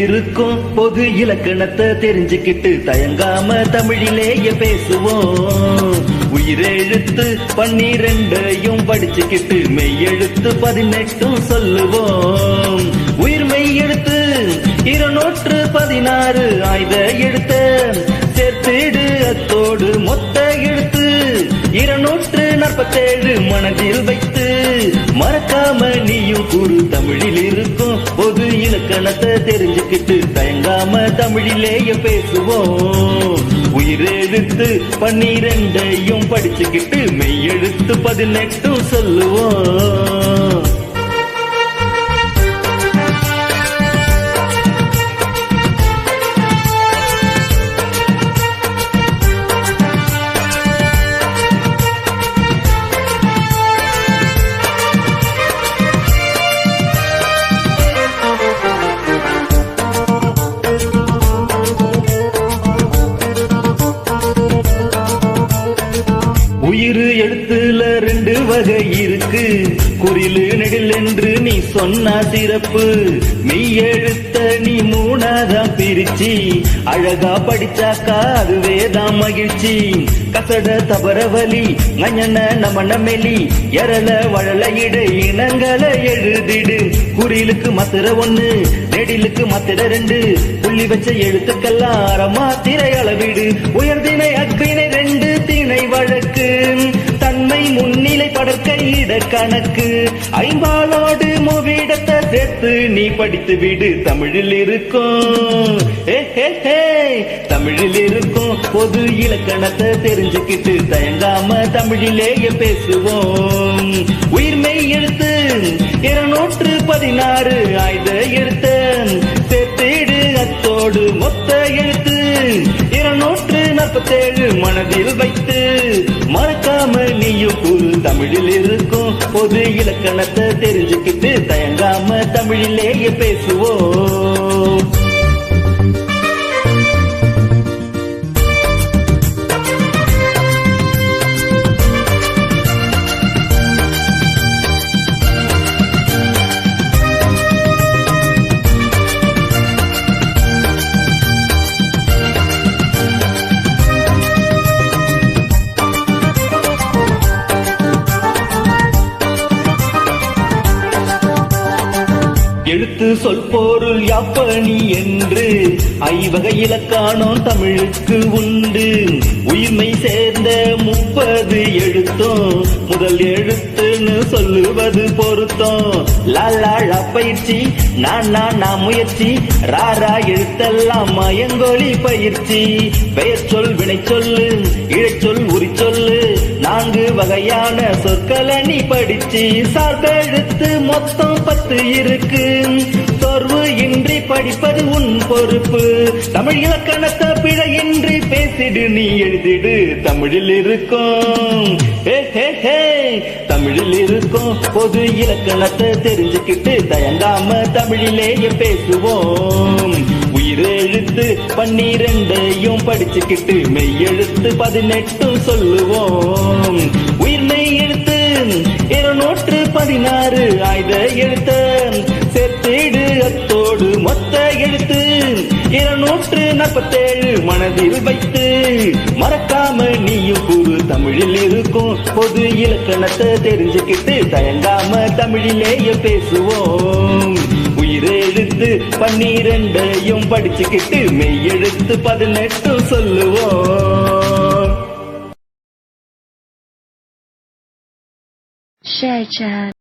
இருக்கும் பொது இலக்கணத்தை தெரிஞ்சுக்கிட்டு தயங்காம தமிழிலேயே பேசுவோம். உயிரெழுத்து 12 படிச்சுக்கிட்டு மெய்யெழுத்து 18 சொல்லுவோம். உயிர் மெய் எழுத்து 216 ஆய்த எழுத்த சேர்த்திடு அத்தோடு மொத்த எழுத்து 247 மனதில் வைத்து மறக்காம நீயும் கூறு. தமிழில் இருக்கும் பொது இலக்கணத்தை தெரிஞ்சுக்கிட்டு தயங்காம தமிழிலேயே பேசுவோம். உயிரெழுத்து 12 படிச்சுக்கிட்டு மெய்யெழுத்து 18 சொல்லுவோம். உயிர் எழுத்துல 2 வகை இருக்கு. குறிலு நெடில் என்று நீ சொன்ன சிறப்பு. மெய்யெழுத்த நீ 3 பிரிச்சி அழகா படிச்சாக்கா அதுவேதான் மகிழ்ச்சி. கசட தபரவலி நஞன நமனமெலி எரள வழல இடை இனங்களை எழுதிடு. குறிலுக்கு மாத்திர 1 நெடிலுக்கு மாத்திர 2 புள்ளி வச்ச எழுத்துக்கெல்லாம் அறமாத்திரை அளவிடு. உயர்தினை அக்வினை 2 திணை வழக்கு தன்மை முன்னிலை படற்கையிட கணக்கு. ஐம்பாலோடு மூவிடத்தை சேர்த்து நீ படித்து விடு. தமிழில் இருக்கும் தமிழில் இருக்கும் பொது இலக்கணத்தை தெரிஞ்சுக்கிட்டு தயங்காம தமிழிலேயே பேசுவோம். உயிர்மெய் எழுத்து 216 ஆய்த எழுத்த சேர்த்திடு அத்தோடு மொத்த எழுத்து 247 மனதில் வைத்து மறக்காம நீயும் கூறு. தமிழில் இருக்கும் பொது இலக்கணத்தை தெரிஞ்சுக்கிட்டு தயங்காம தமிழிலேயே பேசுவோம். எழுத்து சொல் பொருள் யாப்பணி என்று ஐவகை இலக்கணம் தமிழுக்கு உண்டு. உயிர்மை சேர்ந்த 30 எழுத்தும் முதல் எழுத்துன்னு சொல்லுவது பொருத்தம். லாலா பயிற்சி நான் முயற்சி ராரா எழுத்தெல்லாம் மயங்கொழி பயிற்சி. பெயர் சொல் வினை சொல்லு இழைச்சொல் உரி சொல்லு 4 வகையான சொற்களை நீ படிச்சு. சார்பெழுத்து மொத்தம் 10 இருக்கு. சோர்வு இன்றி படிப்பது உன் பொறுப்பு. தமிழ் இலக்கணத்தை பிழையின்றி பேசிடு நீ எழுதிடு. தமிழில் இருக்கும் தமிழில் இருக்கும் பொது இலக்கணத்தை தெரிஞ்சுக்கிட்டு தயங்காம தமிழிலேயே பேசுவோம். உயிரெழுத்து 12 படிச்சுக்கிட்டு மெய்யெழுத்து 18 சொல்லுவோம். உயிர்மெய் எழுத்து 216 ஆய்த எழுத்த சேர்த்திடு அத்தோடு மொத்த எழுத்து 247 மனதில் வைத்து மறக்காம நீயும் கூறு. தமிழில் இருக்கும் பொது இலக்கணத்தை தெரிஞ்சுக்கிட்டு தயங்காம தமிழிலேயே பேசுவோம். உயிரெழுத்து 12 படிச்சுக்கிட்டு மெய்யெழுத்து 18 சொல்லுவோம். Share chat.